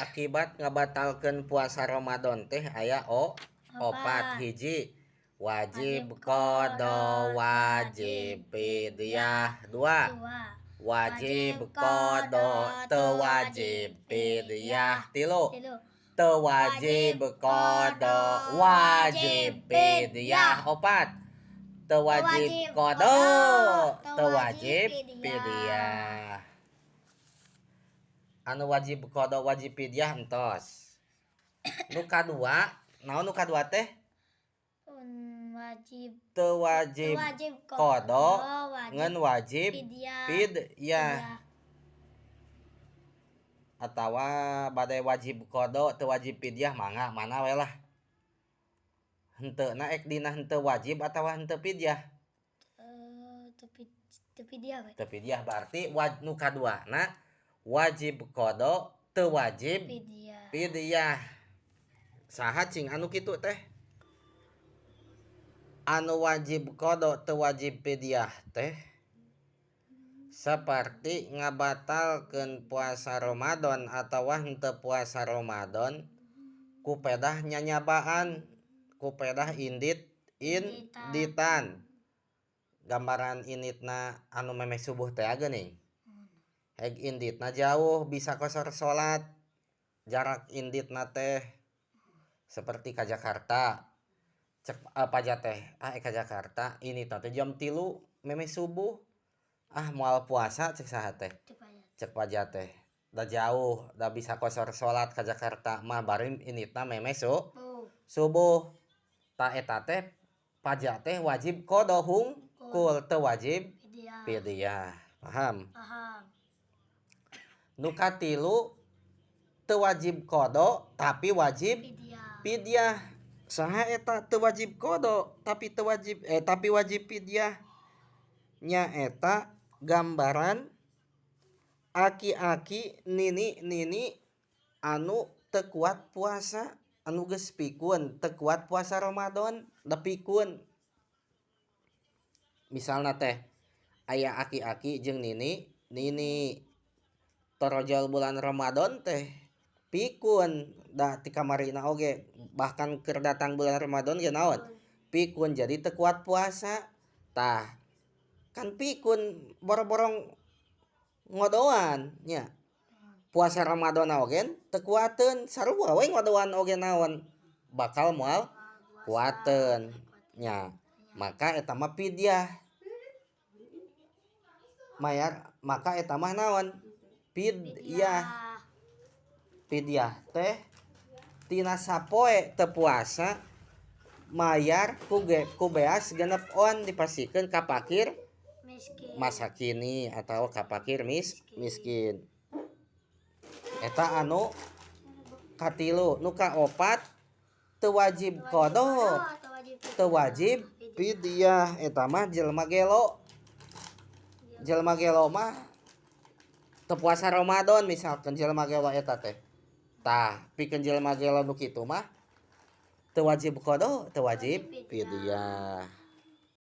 Akibat ngabatalkeun puasa Ramadan teh aya opat. Hiji, wajib qada, wajib fidyah. Dua, wajib qada, teu wajib fidyah. Tilu, teu wajib qada, wajib fidyah. Opat, teu wajib qada, teu wajib fidyah. Anu wajib qada wajib fidyah entos. Nu kadua, naon nu kadua teh? Teu wajib qada ngan wajib fidyah. Atawa bade wajib qada teu wajib fidyah mangga mana we lah. Henteuna ek dina henteu wajib atawa henteu fidyah? Teu fidyah we. Teu fidyah berarti nu kaduana wajib qada teu wajib fidyah. Saha cing anu kitu teh? Anu wajib qada teu wajib fidyah teh saperti ngabatalkeun puasa Ramadan atawa henteu puasa Ramadan ku pedah nyanyabaan, ku pedah inditan. Gambaran inditna anu memeh subuh teh geuning. Heg inditna jauh bisa kosor salat. Jarak inditna teh seperti ka Jakarta. Cek paja teh ka Jakarta inditna teh jam 3 memeh subuh. Moal puasa cek saha teh? Cek paja teh. Da jauh, da bisa kosor salat ka Jakarta mah bari inditna memeh subuh. Ta eta teh paja teh wajib qada hungkul teu wajib fidyah. Paham? Nu katilu teu wajib qada tapi wajib fidyah. Saha eta teu wajib qada tapi wajib fidyah? Nya eta gambaran aki-aki nini anu teu kuat puasa, anu geus pikeun teu kuat puasa Ramadan da pikeun. Misalna teh aya aki-aki jeung nini torojol bulan Ramadan teh pikeun da ti kamarina oge bahkan keur datang bulan Ramadan ge naon pikeun jadi teu kuat puasa. Tah kan pikeun boro-boro ngodoan nya puasa Ramadan oge teu kuateun sarua we ngodoan oge naon bakal moal kuateun nya maka eta mah fidyah. Maka eta mah naon fidyah teh tina sapoe teu puasa mayar ku beas genep on dipasikeun ka fakir masakini atau ka fakir miskin. Eta anu katilu. Nu kaopat teu wajib qada teu wajib fidyah. Eta mah jelema gelo mah teu puasa Ramadan misalkan jelema gelo eta teh. Tah pikeun jelema gelo nu kitu mah teu wajib qada teu wajib fidyah.